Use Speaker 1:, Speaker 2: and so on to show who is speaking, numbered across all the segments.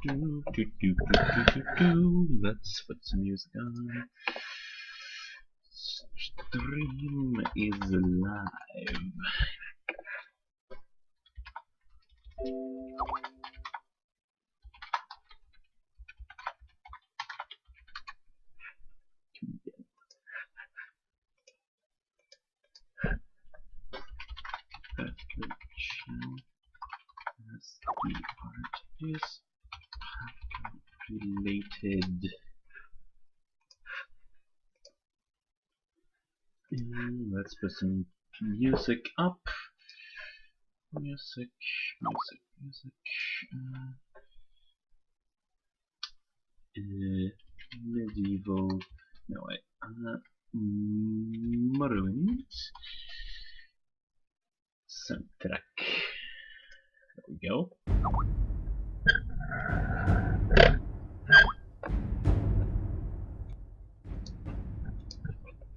Speaker 1: Let's put some music on. Stream is live. Pathco channel as the art is Pathco related. Let's put some music up. Music. Medieval. No wait. Morrowind soundtrack. There we go.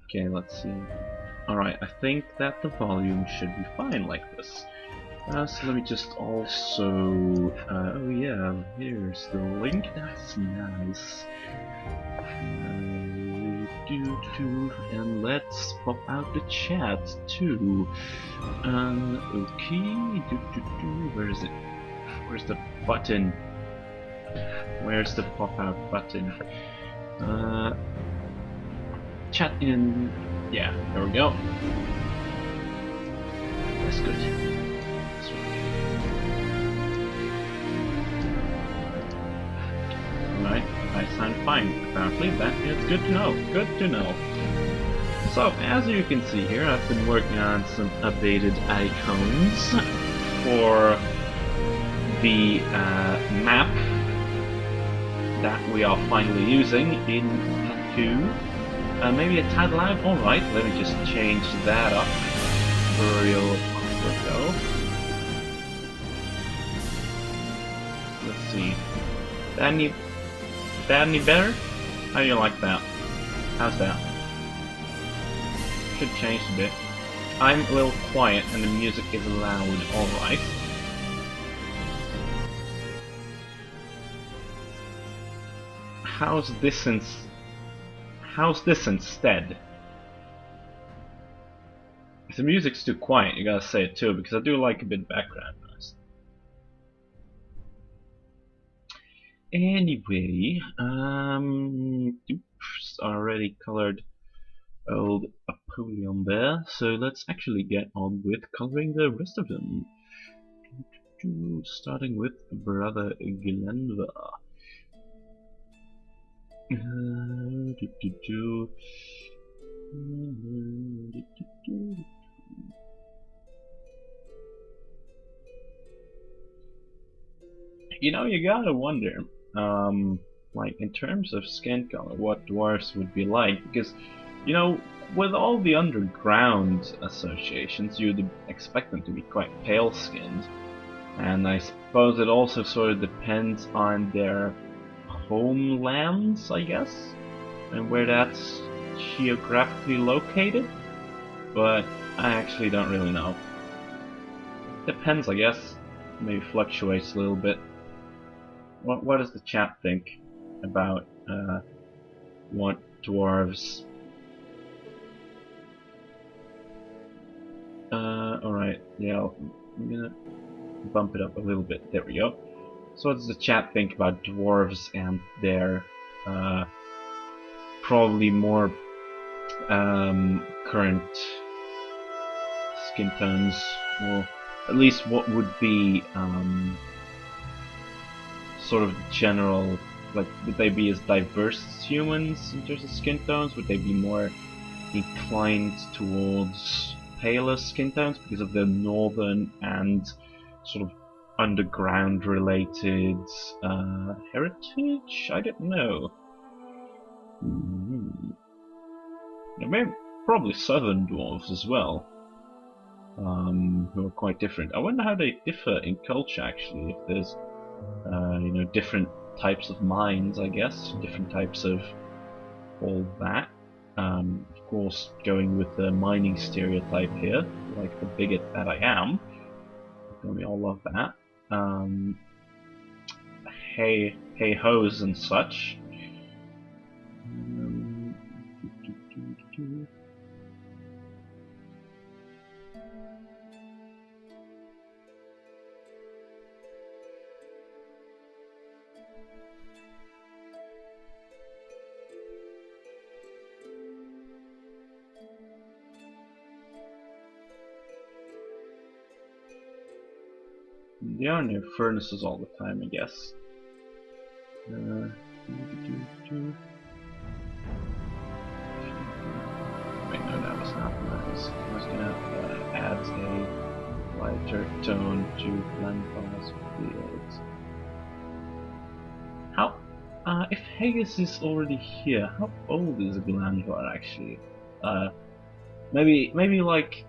Speaker 1: Okay, let's see. Alright, I think that the volume should be fine like this. So let me just also... oh yeah, here's the link. That's nice. And let's pop out the chat too. Okay. Where is it? Where's the button? Where's the pop out button? Chat in. Yeah, there we go. That's good. That's right. Alright, I sound fine. Apparently, that is good to know. Good to know. So, as you can see here, I've been working on some updated icons for the map that we are finally using in Pathco. Maybe a tad loud? Alright, let me just change that up for real quick though. Let's see. That any better? How do you like that? How's that? Should change a bit. I'm a little quiet and the music is loud, alright. How's this instead? If the music's too quiet, you gotta say it too, because I do like a bit of background noise. Anyway, oops, already colored old Apollyon there, so let's actually get on with coloring the rest of them. Starting with Brother Glenva. You know, you gotta wonder, like in terms of skin color, what dwarves would be like, because, you know, with all the underground associations, you'd expect them to be quite pale-skinned, and I suppose it also sort of depends on their homelands, I guess, and where that's geographically located, but I actually don't really know. Depends, I guess. Maybe fluctuates a little bit. What does the chat think about what dwarves? Alright, yeah, I'm gonna bump it up a little bit. There we go. So what does the chat think about dwarves and their probably more current skin tones, or at least what would be sort of general, like, would they be as diverse as humans in terms of skin tones? Would they be more inclined towards paler skin tones because of their northern and sort of underground related heritage? I don't know. Maybe probably southern dwarves as well, who are quite different. I wonder how they differ in culture actually, if there's you know, different types of mines, I guess, different types of all that. Of course, going with the mining stereotype here, like the bigot that I am, we all love that. hay hoes and such. They are near furnaces all the time, I guess. Wait, no, that was not nice. I was gonna add a lighter tone to Glenfar's fields. How? If Haggis is already here, how old is Glenvar actually? Maybe like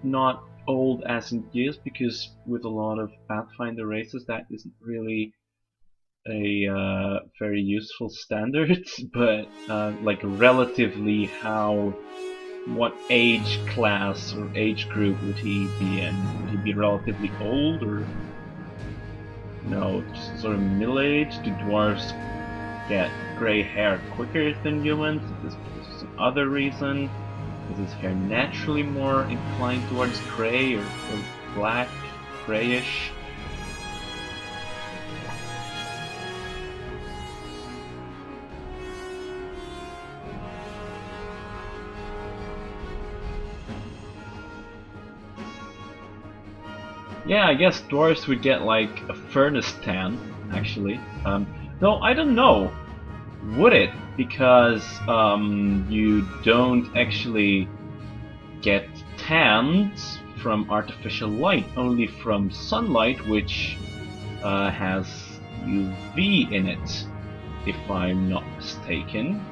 Speaker 1: not old as in years, because with a lot of Pathfinder races that isn't really a very useful standard, but like relatively what age class or age group would he be in? Would he be relatively old, or just sort of middle-aged? Do dwarves get gray hair quicker than humans? Is this some other reason? Is his hair naturally more inclined towards gray or black, grayish? Yeah, I guess dwarves would get like a furnace tan, actually. No, I don't know. Would it? Because you don't actually get tanned from artificial light, only from sunlight, which has UV in it, if I'm not mistaken.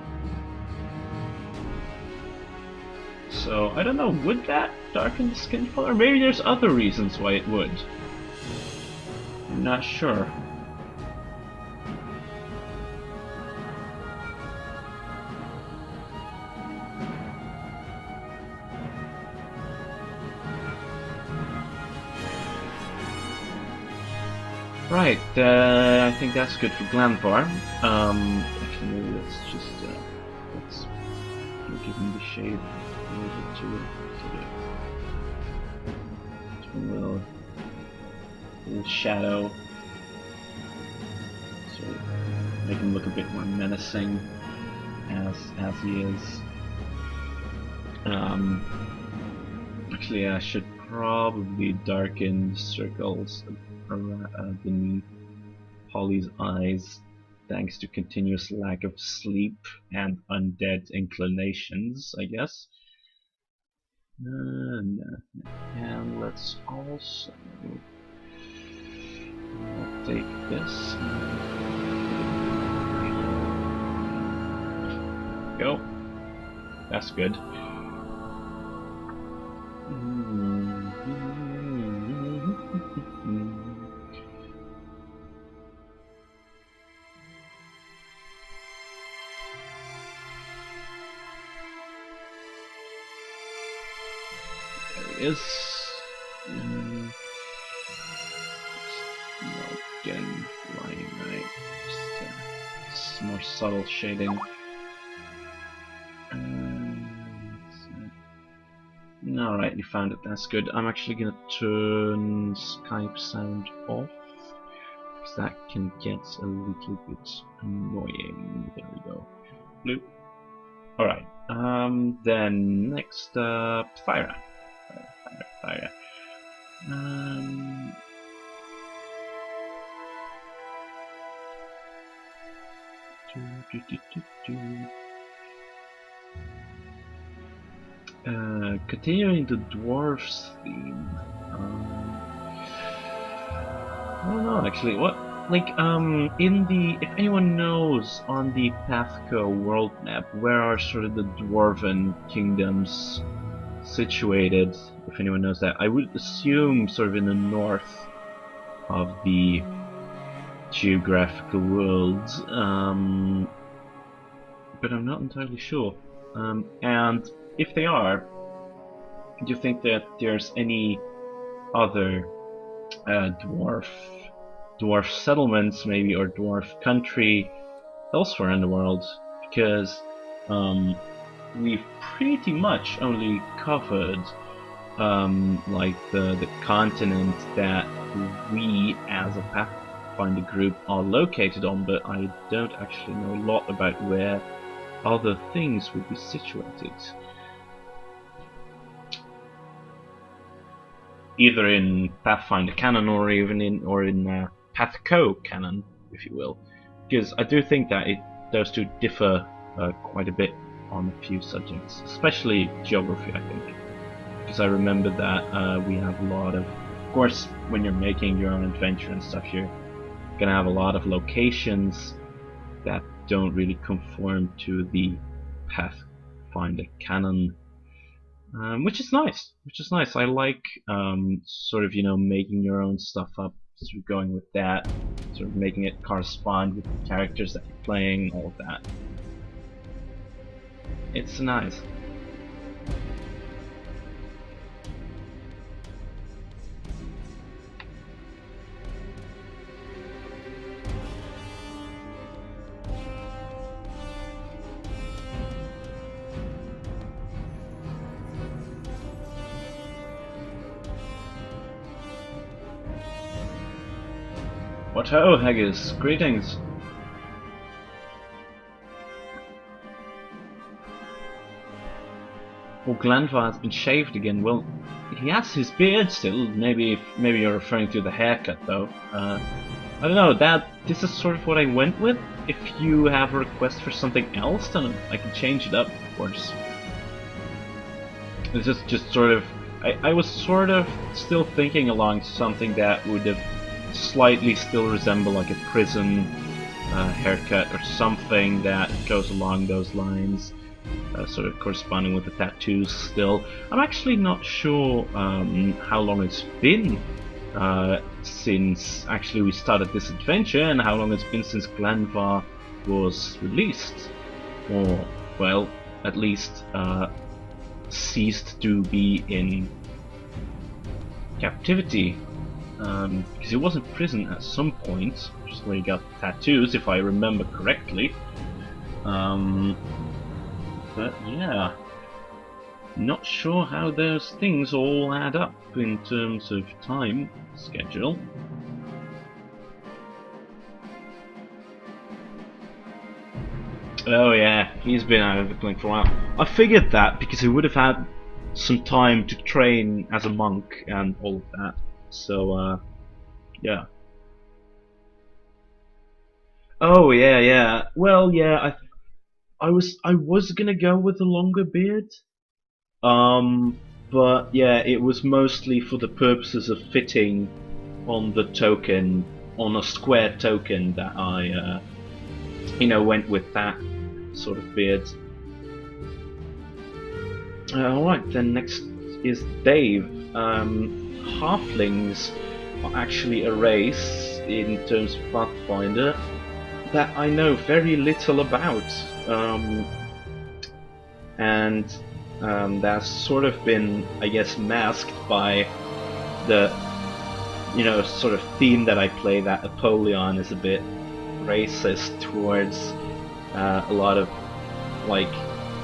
Speaker 1: So, I don't know, would that darken the skin color? Maybe there's other reasons why it would. I'm not sure. Right, I think that's good for Glenvar. Actually, let's just let's give him the shade a little to a little shadow, so make him look a bit more menacing as he is. Actually, I should probably darken the circles beneath Holly's eyes, thanks to continuous lack of sleep and undead inclinations, I guess. And let's also take this. Go. That's good. Is getting line right, just more subtle shading. Alright, you found it, that's good. I'm actually gonna turn Skype sound off, because that can get a little bit annoying. There we go. Bloop. Alright, then next up, Fire. Fire. Continuing the dwarves theme. I don't know actually. What, like, in the, if anyone knows, on the Pathco world map, where are sort of the dwarven kingdoms situated? If anyone knows that, I would assume sort of in the north of the geographical world, but I'm not entirely sure. And if they are, do you think that there's any other dwarf dwarf settlements, maybe, or dwarf country elsewhere in the world, because we've pretty much only covered like the continent that we as a Pathfinder group are located on, but I don't actually know a lot about where other things would be situated. Either in Pathfinder canon or even in Pathco canon, if you will, because I do think that those two differ quite a bit on a few subjects, especially geography, I think. Because I remember that we have a lot of course, when you're making your own adventure and stuff, you're gonna have a lot of locations that don't really conform to the Pathfinder canon, which is nice. Which is nice. I like sort of making your own stuff up, sort of going with that, sort of making it correspond with the characters that you're playing, all of that. It's nice. What ho, Haggis! Greetings! Well, Glanvar has been shaved again. Well, he has his beard still. Maybe you're referring to the haircut, though. I don't know. This is sort of what I went with. If you have a request for something else, then I can change it up, of course. It's just sort of. I was sort of still thinking along something that would have slightly still resemble like a prison haircut or something that goes along those lines, sort of corresponding with the tattoos still. I'm actually not sure how long it's been since actually we started this adventure, and how long it's been since Glanvar was released, or well, at least ceased to be in captivity. Because he was in prison at some point, which is where he got tattoos, if I remember correctly. But yeah, not sure how those things all add up in terms of time schedule. Oh yeah, he's been out of the clinic for a while. I figured that because he would have had some time to train as a monk and all of that. So, yeah. Oh yeah, yeah. Well, yeah. I was gonna go with the longer beard. But yeah, it was mostly for the purposes of fitting on the token, on a square token, that I, went with that sort of beard. Alright, then next is Dave. Halflings are actually a race in terms of Pathfinder that I know very little about, and that's sort of been, I guess, masked by the sort of theme that I play, that Apollyon is a bit racist towards a lot of like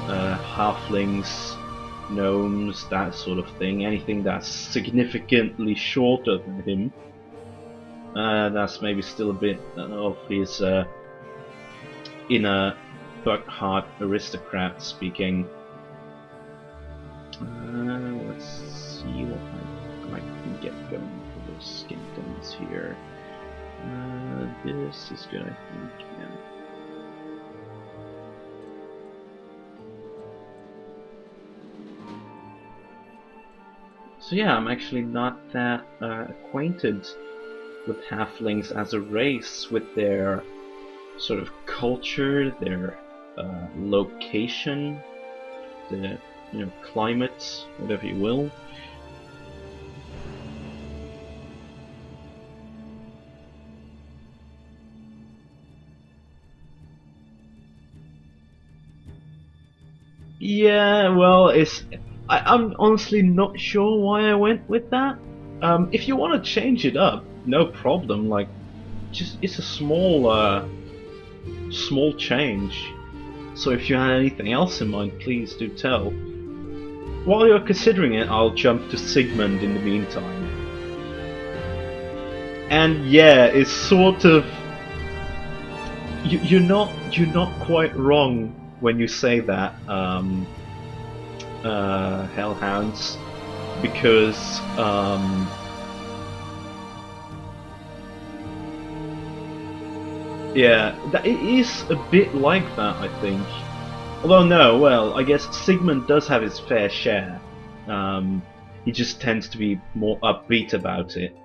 Speaker 1: halflings, gnomes, that sort of thing. Anything that's significantly shorter than him. That's maybe still a bit of his inner Buckheart aristocrat speaking. Let's see what I can get going for those skin tones here. This is good, I think. Yeah. So yeah, I'm actually not that acquainted with halflings as a race, with their sort of culture, their location, the climate, whatever you will. Yeah, well, I'm honestly not sure why I went with that. If you want to change it up, no problem. Like, just it's a small change. So if you had anything else in mind, please do tell. While you're considering it, I'll jump to Sigmund in the meantime. And yeah, it's sort of you're not quite wrong when you say that, Hellhounds, because yeah, it is a bit like that, I think. Although no, well, I guess Sigmund does have his fair share. He just tends to be more upbeat about it.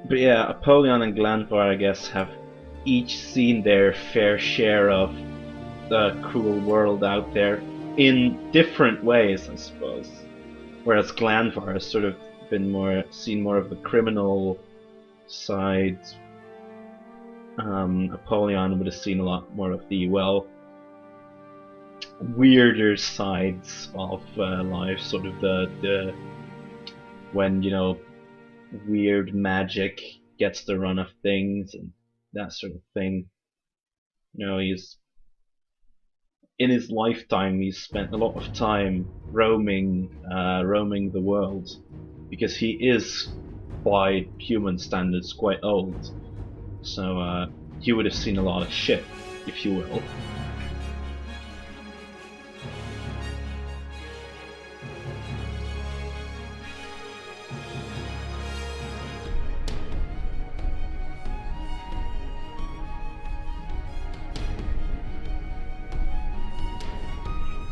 Speaker 1: But yeah, Apollyon and Glanvir, I guess, have each seen their fair share of the cruel world out there in different ways, I suppose. Whereas Glanvir has sort of been seen more of the criminal side. Apollyon would have seen a lot more of the, well, weirder sides of life, sort of the when, you know, weird magic gets the run of things and that sort of thing. You know, he's in his lifetime he's spent a lot of time roaming the world, because he is, by human standards, quite old. So he would have seen a lot of shit, if you will.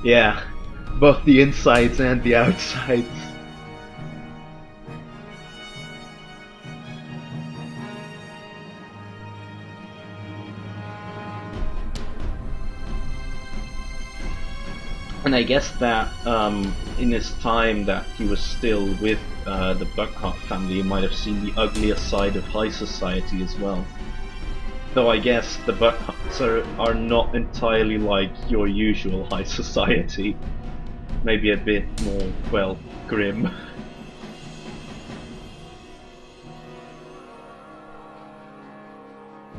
Speaker 1: Yeah, both the insides and the outsides. And I guess that in his time that he was still with the Buckhart family, he might have seen the uglier side of high society as well. Though I guess the Buckharts are not entirely like your usual high society. Maybe a bit more, well, grim.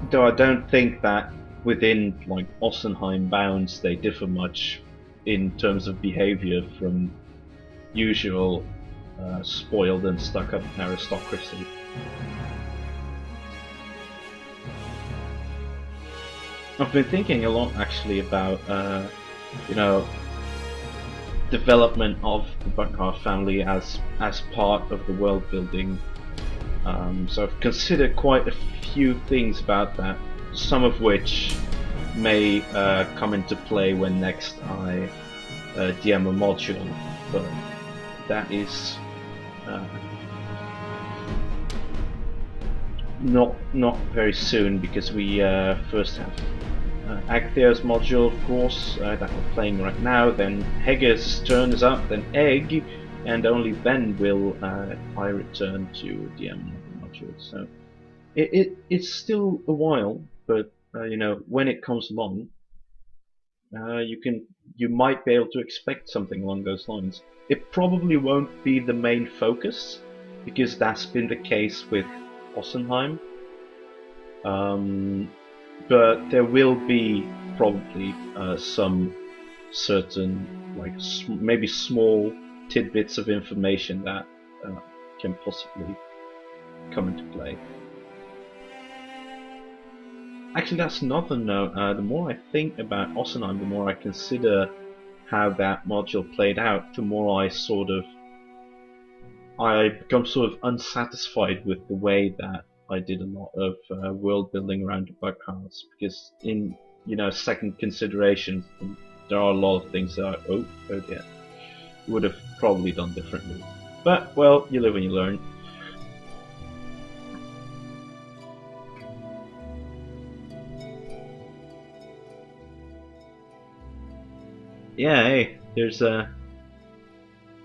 Speaker 1: Though I don't think that within, like, Ossenheim bounds they differ much in terms of behavior from usual spoiled and stuck-up aristocracy. I've been thinking a lot actually about, you know, development of the Buckhart family as part of the world building. So I've considered quite a few things about that, some of which may come into play when next I DM a module, but that is not very soon, because we first have Agthea's module, of course, that we're playing right now, then Hege's turn is up, then Egg, and only then will I return to DM another module. So it's still a while, but you know, when it comes along, you might be able to expect something along those lines. It probably won't be the main focus, because that's been the case with Ossenheim. But there will be probably some certain, like, maybe small tidbits of information that can possibly come into play. Actually, that's another note. The more I think about Ossenheim, the more I consider how that module played out, the more I become sort of unsatisfied with the way that I did a lot of world building around the Buckharts, because in, you know, second consideration, there are a lot of things that I, oh dear, would have probably done differently. But well, you live and you learn. Yeah, hey, there's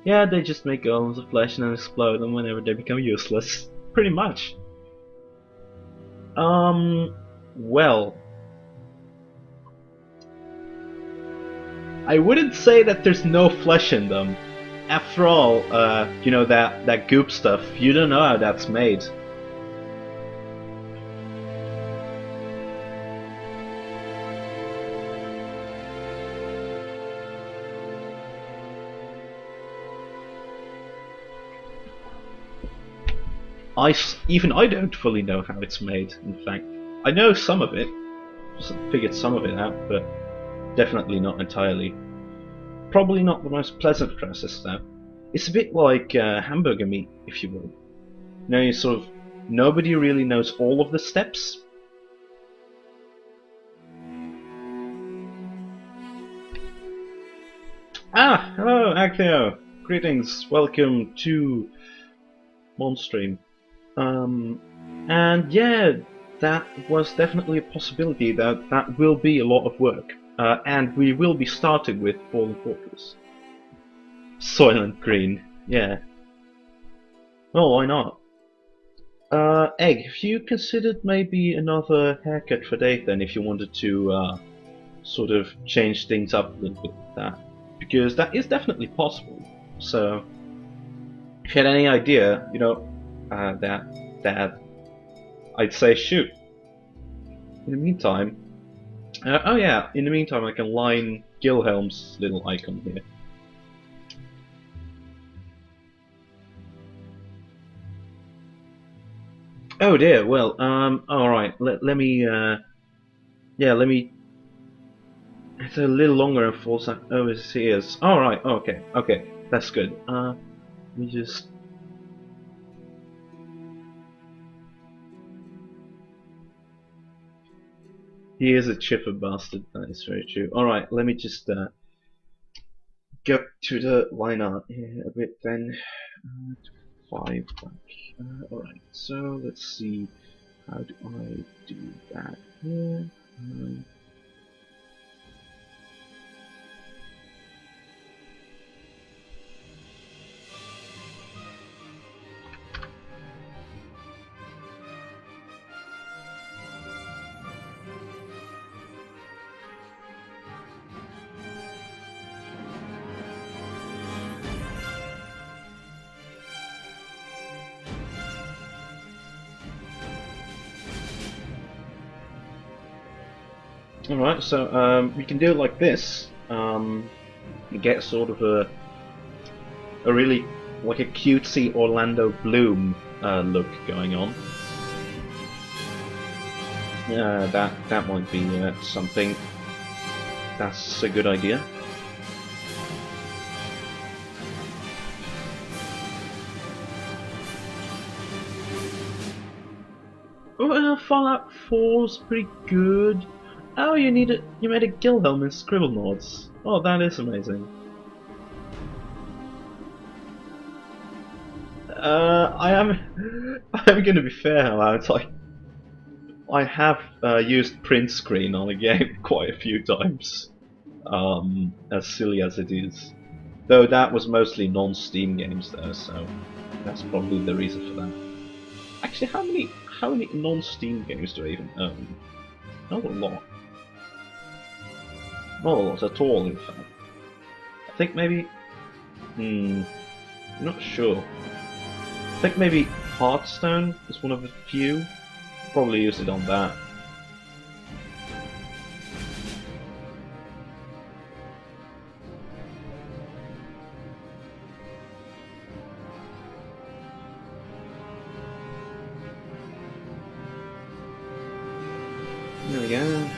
Speaker 1: yeah, they just make golems of flesh and then explode them whenever they become useless. Pretty much. Well, I wouldn't say that there's no flesh in them, After all, you know that goop stuff. You don't know how that's made. Even I don't fully know how it's made. In fact, I know some of it. Just figured some of it out, but definitely not entirely. Probably not the most pleasant process though. It's a bit like hamburger meat, if you will. You know, you sort of nobody really knows all of the steps. Ah, hello, Actheo. Greetings. Welcome to Monstream. And yeah, that was definitely a possibility. That will be a lot of work, and we will be starting with Fallen Fortress. Soylent Green, yeah. Well, why not? Egg, have you considered maybe another haircut for Dave then, if you wanted to sort of change things up a little bit with that? Because that is definitely possible. So, if you had any idea, you know, that I'd say shoot. In the meantime, oh yeah, in the meantime I can line Gilhelm's little icon here. Oh dear, well, alright, let me, yeah, let me, it's a little longer and falls overseas. Alright, okay, that's good. Let me just, he is a chipper bastard, that is very true. Alright, let me just, get to the line art here a bit then. 5 back. Alright, so let's see, how do I do that here? Alright, so we can do it like this. Get sort of a really like a cutesy Orlando Bloom look going on. That might be something. That's a good idea. Well, Fallout 4's pretty good. Oh, you made a Gilhelm in Scribblenauts. Oh, that is amazing. I'm gonna be fair, however, I have used print screen on a game quite a few times. As silly as it is. Though that was mostly non-Steam games though, so that's probably the reason for that. Actually, how many non-Steam games do I even own? Not a lot. Not a lot at all, in fact. I think maybe... I'm not sure. I think maybe Hearthstone is one of the few. Probably used it on that. There we go.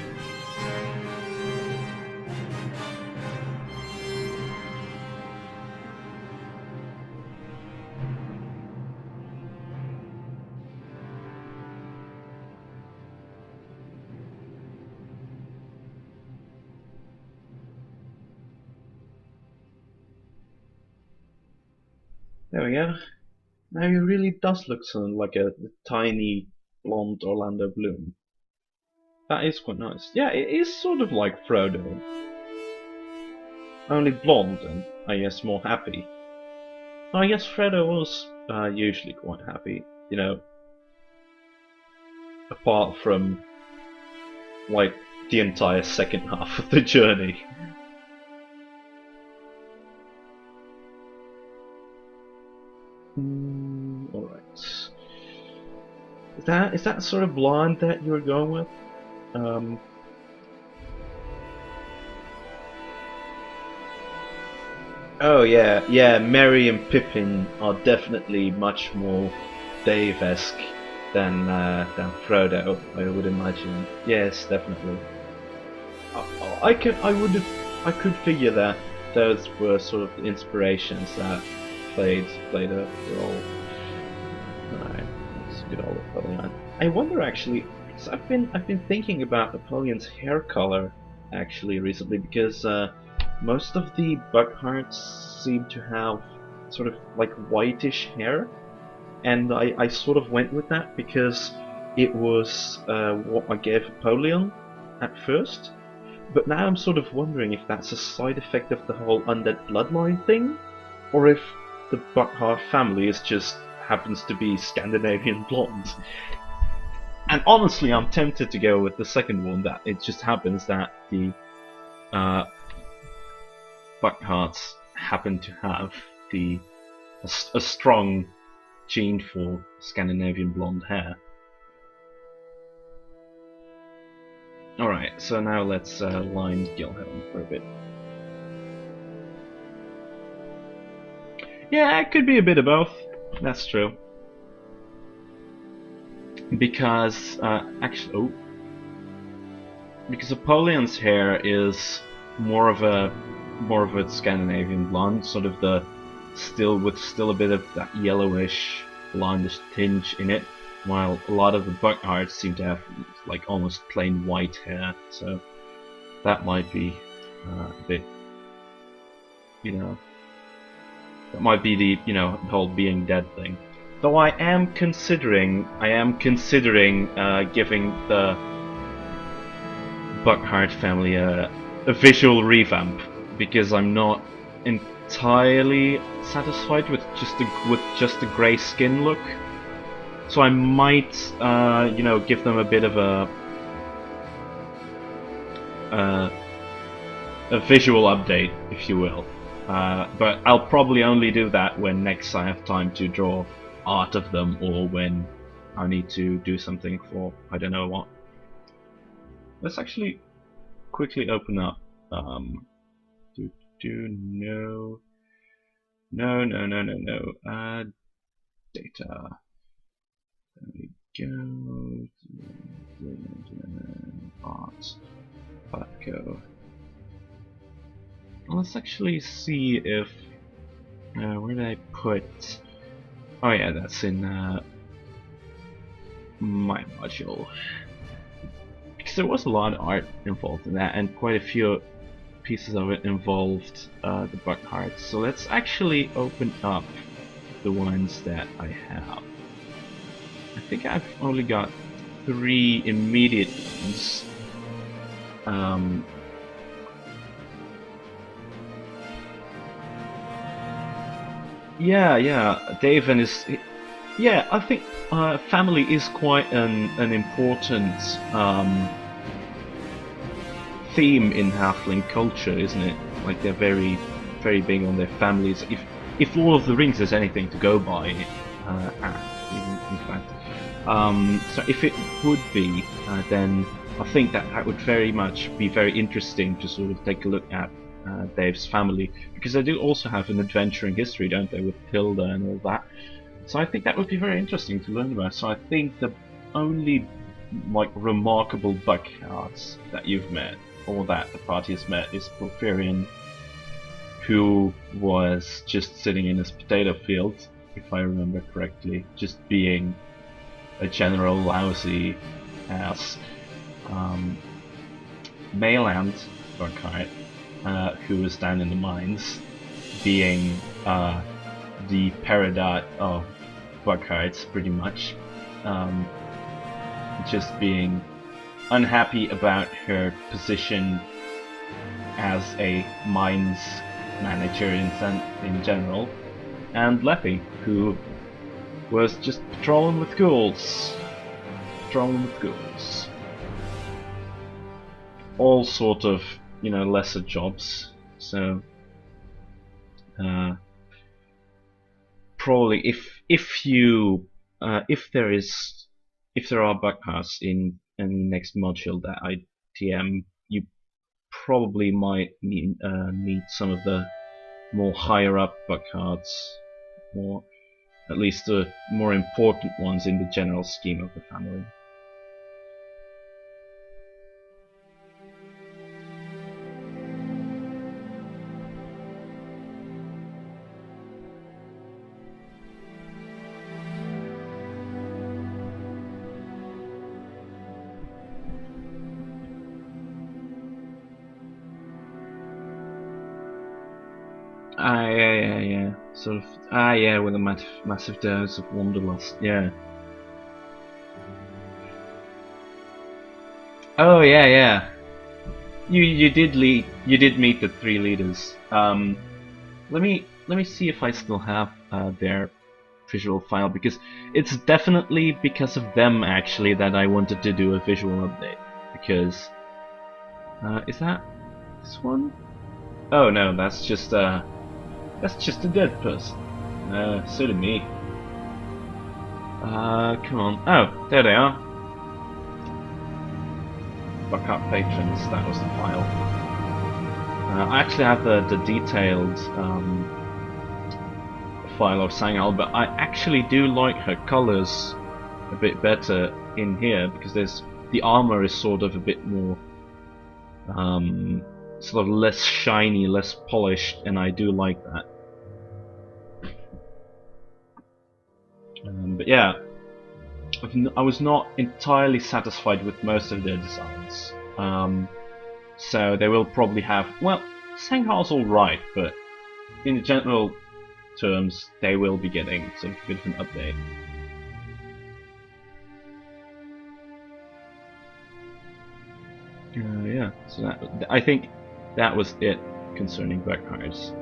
Speaker 1: There we go. Now he really does look something like a tiny blonde Orlando Bloom. That is quite nice. Yeah, it is sort of like Frodo. Only blonde and, I guess, more happy. I guess Frodo was usually quite happy, you know. Apart from, like, the entire second half of the journey. All right. Is that sort of blonde that you were going with? Um, oh yeah, yeah. Merry and Pippin are definitely much more Dave-esque than Frodo, I would imagine. Yes, definitely. I could figure that those were sort of the inspirations that played a role. Alright, let's get all Napoleon. I wonder actually, because I've been thinking about Napoleon's hair color actually recently, because most of the Buckhearts seem to have sort of like whitish hair, and I sort of went with that because it was what I gave Napoleon at first. But now I'm sort of wondering if that's a side effect of the whole undead bloodline thing, or if the Buckhart family is just happens to be Scandinavian blonde. And honestly, I'm tempted to go with the second one, that it just happens that the uh, Buckharts happen to have a strong gene for Scandinavian blonde hair. Alright, so now let's line Gilhelm for a bit. Yeah, it could be a bit of both. That's true. Because because Napoleon's hair is more of a Scandinavian blonde, sort of the still a bit of that yellowish blondish tinge in it, while a lot of the Buckhearts seem to have like almost plain white hair. So that might be a bit, you know, that might be the whole being dead thing. Though I am considering giving the Buckhart family a visual revamp, because I'm not entirely satisfied with just the grey skin look. So I might give them a bit of a visual update, if you will. But I'll probably only do that when next I have time to draw art of them, or when I need to do something for I don't know what. Let's actually quickly open up. No. Data. There we go. Art. Pathco. Let's actually see if where did I put? Oh yeah, that's in my module. Because there was a lot of art involved in that, and quite a few pieces of it involved the Buckhearts. So let's actually open up the ones that I have. I think I've only got 3 immediate ones. Yeah, Dave and his. Yeah, I think family is quite an important theme in halfling culture, isn't it? Like they're very, very big on their families. If Lord of the Rings is anything to go by, in fact. So if it would be, then I think that would very much be very interesting to sort of take a look at Dave's family, because they do also have an adventuring history, don't they, with Hilda and all that. So I think that would be very interesting to learn about. So I think the only like remarkable Buckhearts that you've met, or that the party has met, is Porphyrion, who was just sitting in his potato field, if I remember correctly, just being a general lousy ass. Mayland Buckhart, who was down in the mines, being the Peridot of Buckhearts, pretty much. Just being unhappy about her position as a mines manager in general. And Leffy, who was just patrolling with ghouls. All sort of, lesser jobs. So, probably if there are bug paths in the next module that I TM, you probably might need some of the more higher up bug cards, or at least the more important ones in the general scheme of the family. Yeah. Sort of. Yeah, with a massive dose of Wanderlust. Yeah. Oh yeah. You did meet the three leaders. Let me see if I still have their visual file, because it's definitely because of them actually that I wanted to do a visual update. Because is that this one? Oh no, that's just a dead person. Silly me. Come on. Oh, there they are. Backup patrons. That was the file. I actually have the detailed file of Sanghal, but I actually do like her colors a bit better in here, because the armor is sort of a bit more sort of less shiny, less polished, and I do like that. But yeah, I was not entirely satisfied with most of their designs. So they will probably have, well, Sanghal's alright, but in general terms, they will be getting sort of a bit of an update. Yeah, so I think that was it concerning vampires.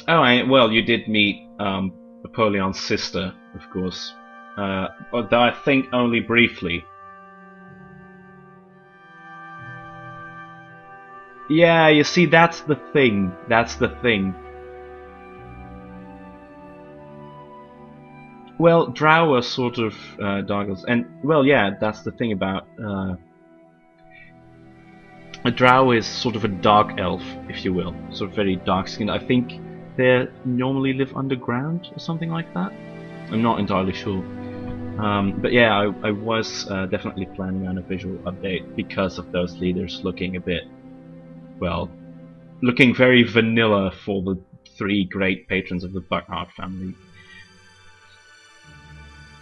Speaker 1: Oh, well, you did meet Apollion's sister, of course, although I think only briefly. Yeah, you see, that's the thing. That's the thing. Well, Drow are sort of dark, and well, yeah, that's the thing about a Drow is sort of a dark elf, if you will, sort of very dark skinned. I think they normally live underground or something like that. I'm not entirely sure. But yeah, I was definitely planning on a visual update because of those leaders looking a bit, well, looking very vanilla for the three great patrons of the Pathco Art family.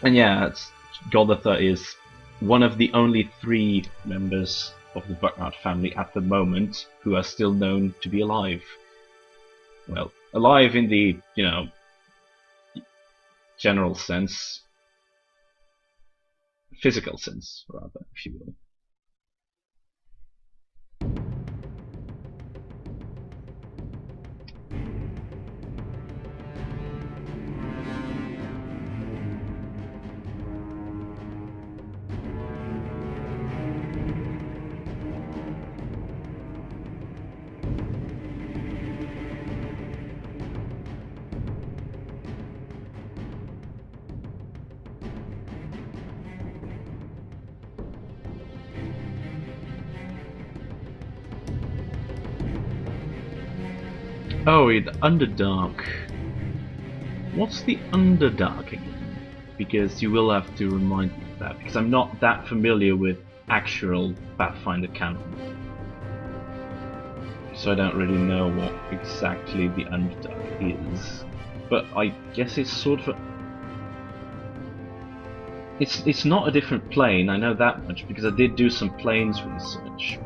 Speaker 1: And yeah, Golgotha is one of the only three members of the Pathco Art family at the moment who are still known to be alive. Well, alive in the, you know, general sense. Physical sense, rather, if you will. Oh, the Underdark. What's the Underdark again? Because you will have to remind me of that, because I'm not that familiar with actual Pathfinder canon. So I don't really know what exactly the Underdark is. But I guess it's sort of a... It's not a different plane, I know that much, because I did do some planes research.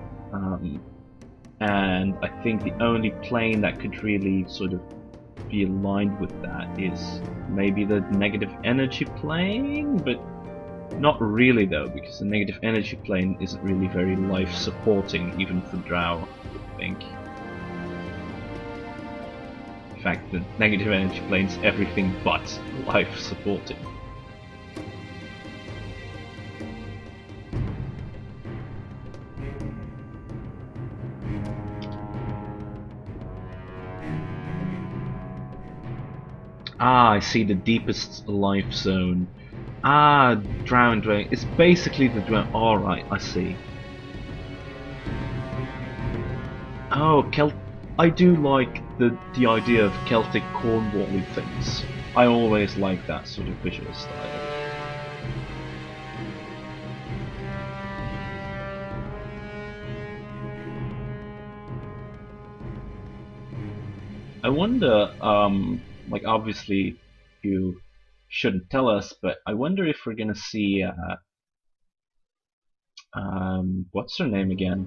Speaker 1: And I think the only plane that could really sort of be aligned with that is maybe the negative energy plane, but not really though, because the negative energy plane isn't really very life supporting, even for Drow, I think. In fact, the negative energy plane's everything but life supporting. Ah, I see the deepest life zone. Ah, drowned dragon. It's basically the drown. All right, I see. Oh, I do like the idea of Celtic Cornwall things. I always like that sort of visual style. I wonder, like obviously you shouldn't tell us, but I wonder if we're gonna see, what's her name again?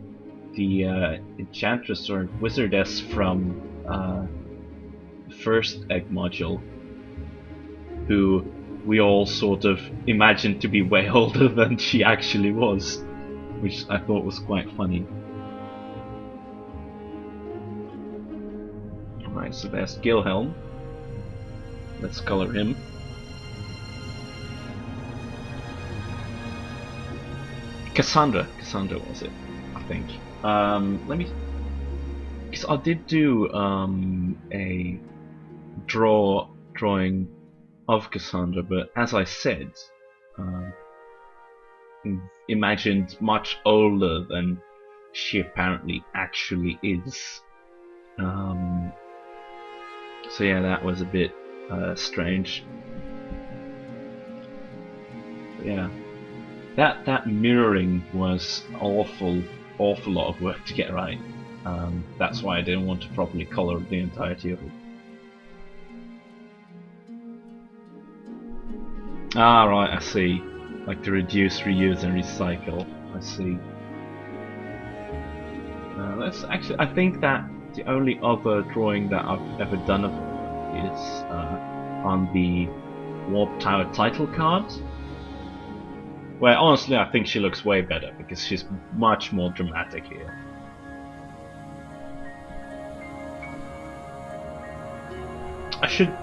Speaker 1: The enchantress or wizardess from the first egg module, who we all sort of imagined to be way older than she actually was, which I thought was quite funny. Alright, so there's Gilhelm. Let's color him. Cassandra was it, I think. Let me, because I did do a drawing of Cassandra, but as I said, imagined much older than she apparently actually is. So yeah, that was a bit strange. But yeah, that mirroring was awful lot of work to get right. That's why I didn't want to properly color the entirety of it. Ah, right, I see. Like to reduce, reuse, and recycle. I see. Let's actually. I think that the only other drawing that I've ever done of her is on the Warp Tower title card. Where honestly, I think she looks way better because she's much more dramatic here. I should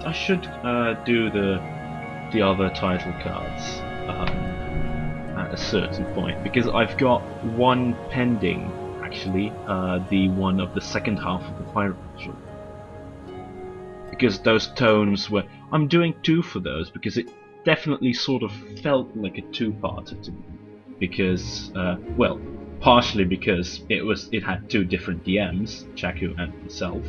Speaker 1: do the other title cards at a certain point, because I've got one pending actually, the one of the second half of the Pirate Module. Because those tones were, I'm doing two for those because it definitely sort of felt like a two-parter to me. Because well, partially because it had two different DMs, Chaku and myself,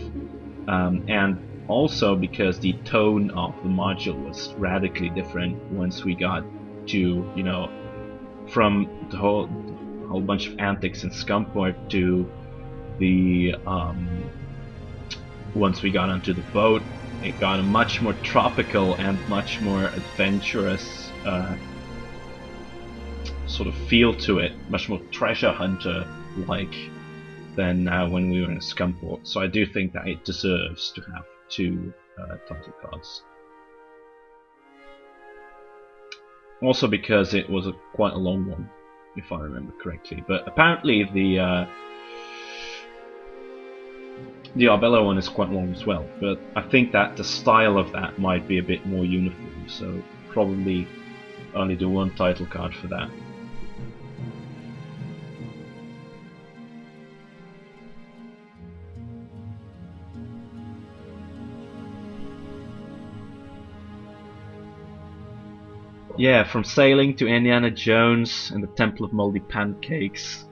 Speaker 1: and also because the tone of the module was radically different once we got to, you know, from the whole bunch of antics in Skumport to the once we got onto the boat, it got a much more tropical and much more adventurous sort of feel to it, much more treasure hunter like than when we were in Skumport. So I do think that it deserves to have two title cards. Also because it was quite a long one, if I remember correctly. But apparently the Arbella one is quite long as well. But I think that the style of that might be a bit more uniform, so probably only do one title card for that. Yeah, from sailing to Indiana Jones and the Temple of Moldy Pancakes.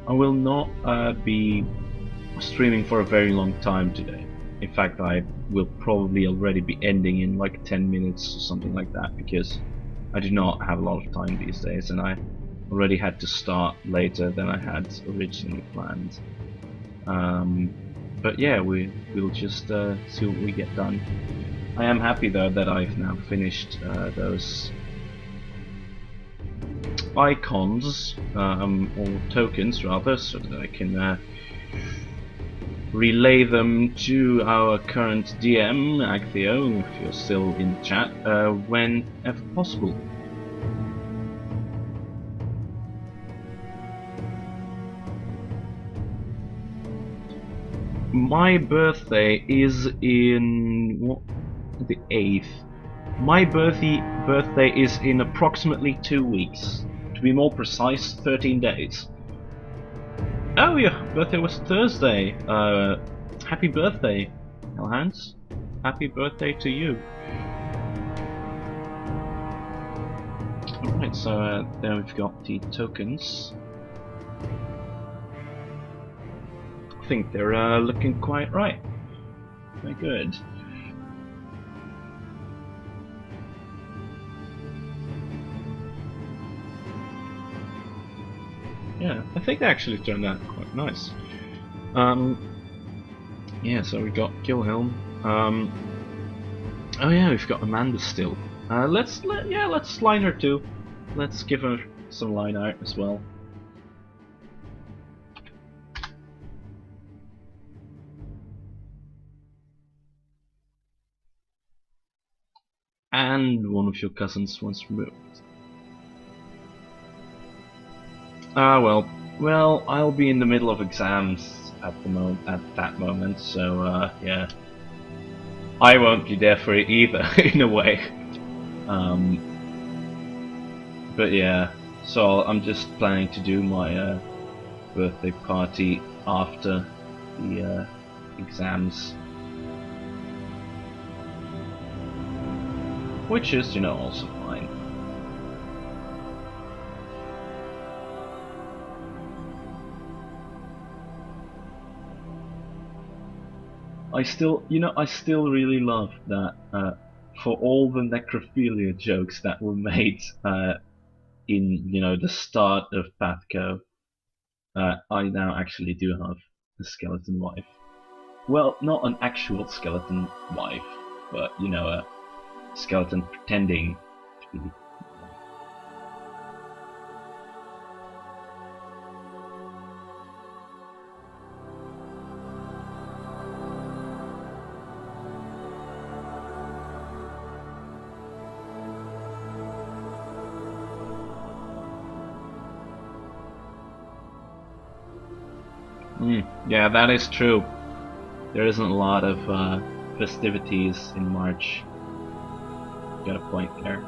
Speaker 1: I will not be streaming for a very long time today. In fact, I will probably already be ending in like 10 minutes or something like that, because I do not have a lot of time these days, and I already had to start later than I had originally planned. But yeah, we'll just see what we get done. I am happy though that I've now finished those icons, or tokens rather, so that I can relay them to our current DM, Agtheo, if you're still in chat, whenever possible. My birthday is in the 8th. My birthday is in approximately 2 weeks. To be more precise, 13 days. Oh, your birthday was Thursday. Happy birthday, Hans. Happy birthday to you. Alright, so then we've got the tokens. I think they're looking quite right. Very good. Yeah, I think they actually turned out quite nice. Yeah, so we got Gilhelm. Oh yeah, we've got Amanda still. Let's line her too. Let's give her some line art as well. And one of your cousins was removed. Ah well, I'll be in the middle of exams at that moment, so yeah, I won't be there for it either in a way. But yeah, so I'm just planning to do my birthday party after the exams, which is, also fine. I still really love that for all the necrophilia jokes that were made in, the start of Pathco, I now actually do have a skeleton wife. Well, not an actual skeleton wife, but, a skeleton pretending to be. Yeah, that is true. There isn't a lot of festivities in March. Got a point there.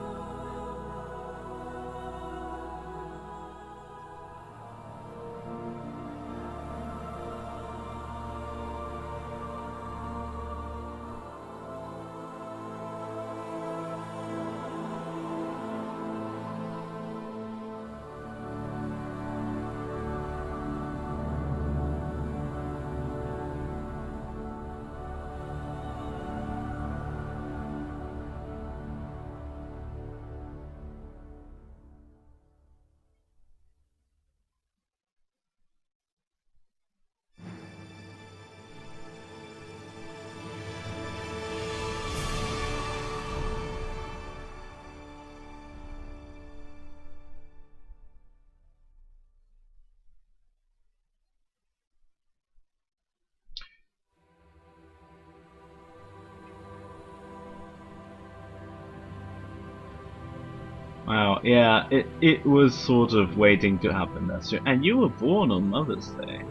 Speaker 1: Wow, yeah, it was sort of waiting to happen, that's true. And you were born on Mother's Day.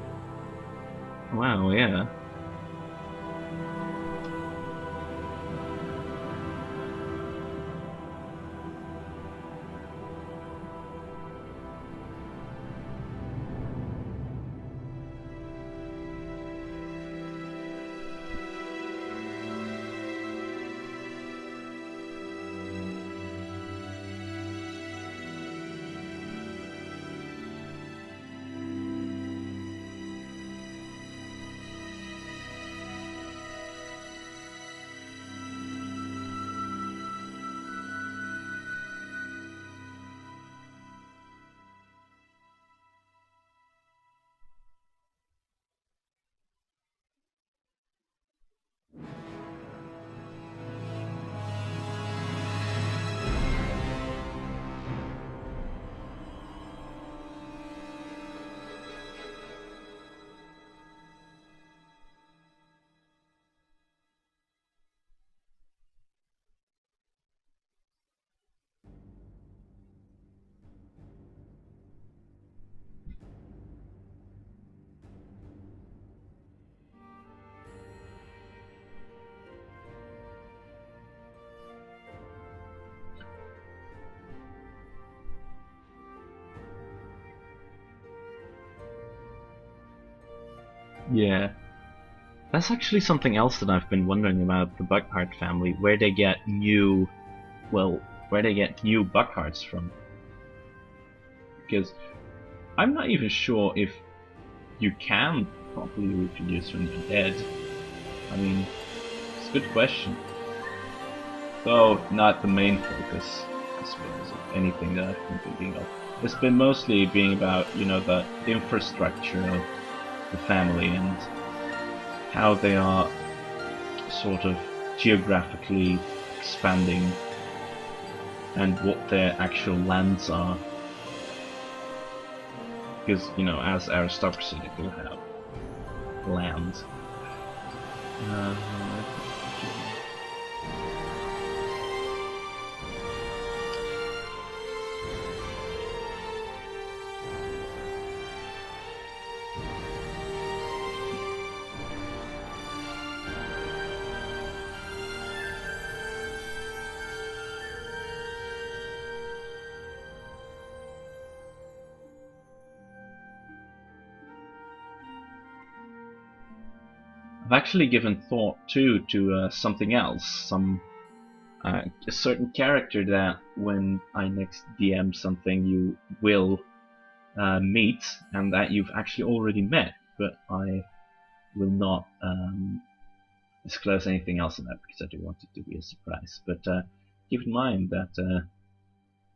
Speaker 1: Wow, yeah. Yeah. That's actually something else that I've been wondering about the Buckhart family, where they get new, well, where they get new Buckharts from. Because I'm not even sure if you can properly reproduce when you're dead. I mean, it's a good question. Though not the main focus, I suppose, of anything that I've been thinking of. It's been mostly being about, the infrastructure of the family and how they are sort of geographically expanding and what their actual lands are. Because, as aristocracy, they do have land. Uh, I've actually given thought too to something else, a certain character that when I next DM something you will meet, and that you've actually already met, but I will not disclose anything else on that because I do want it to be a surprise. But keep in mind that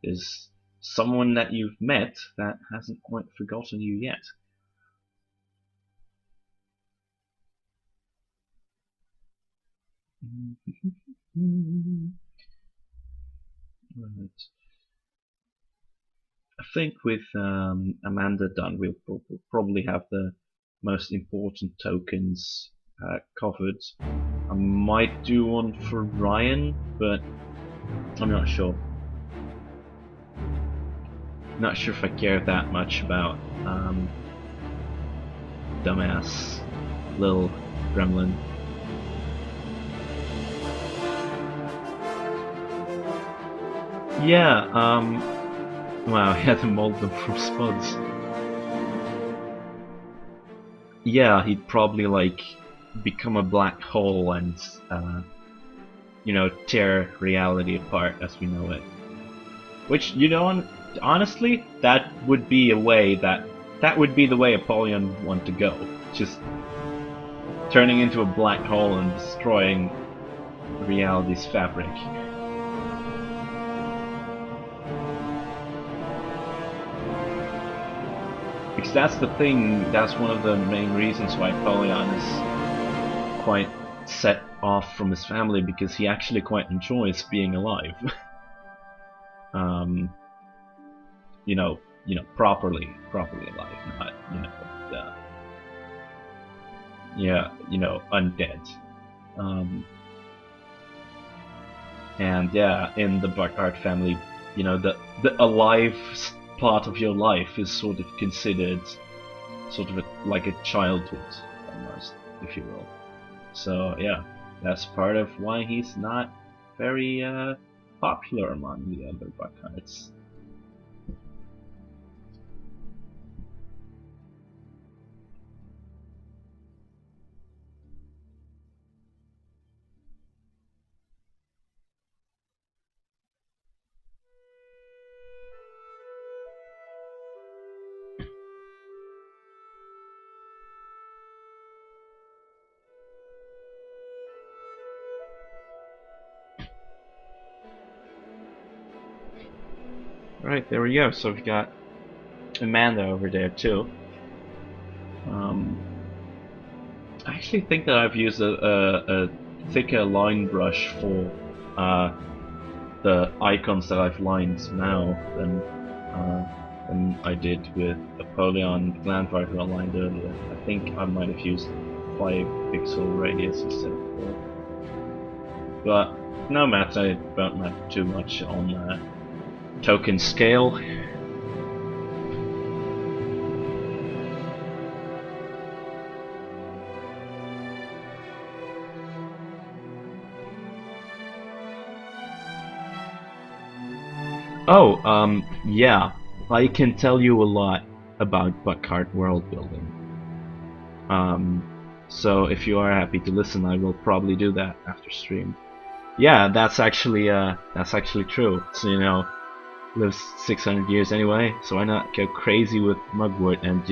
Speaker 1: there's someone that you've met that hasn't quite forgotten you yet. Right. I think with Amanda done, we'll probably have the most important tokens covered. I might do one for Ryan, but I'm not sure. Not sure if I care that much about dumbass little gremlin. Yeah, wow, he had to mold them from spuds. Yeah, he'd probably like become a black hole and tear reality apart as we know it. Which, honestly, that would be that would be the way Apollyon would want to go. Just turning into a black hole and destroying reality's fabric. Because that's the thing, that's one of the main reasons why Apollyon is quite set off from his family, because he actually quite enjoys being alive. Properly alive, not, undead. And yeah, in the Buckhart family, the alive part of your life is sort of considered sort of like a childhood, almost, if you will. So yeah, that's part of why he's not very popular among the other Buckharts. Right, there we go. So we've got Amanda over there too. I actually think that I've used a thicker line brush for the icons that I've lined now than I did with Apollyon Glandvar who I lined earlier. I think I might have used 5 pixel radius instead of 4. But no matter, it won't matter too much on token scale. Oh, yeah. I can tell you a lot about Buckhart world building. So if you are happy to listen, I will probably do that after stream. Yeah, that's actually true. So lives 600 years anyway, so why not go crazy with mugwort and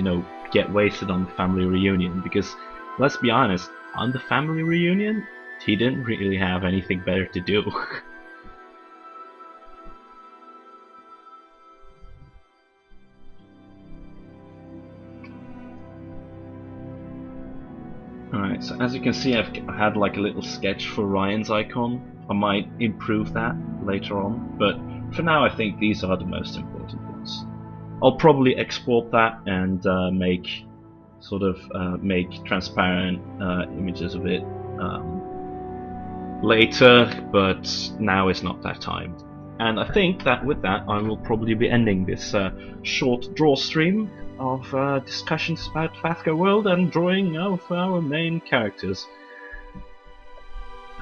Speaker 1: get wasted on the family reunion? Because let's be honest, on the family reunion, he didn't really have anything better to do. Alright, so as you can see, I've had like a little sketch for Ryan's icon. I might improve that later on, but for now I think these are the most important ones. I'll probably export that and make transparent images of it later, but now is not that time. And I think that with that I will probably be ending this short draw stream of discussions about Pathco World and drawing of our main characters.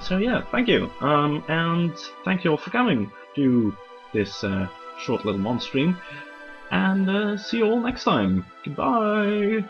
Speaker 1: So yeah, thank you, and thank you all for coming to this short little mon stream, and see you all next time. Goodbye!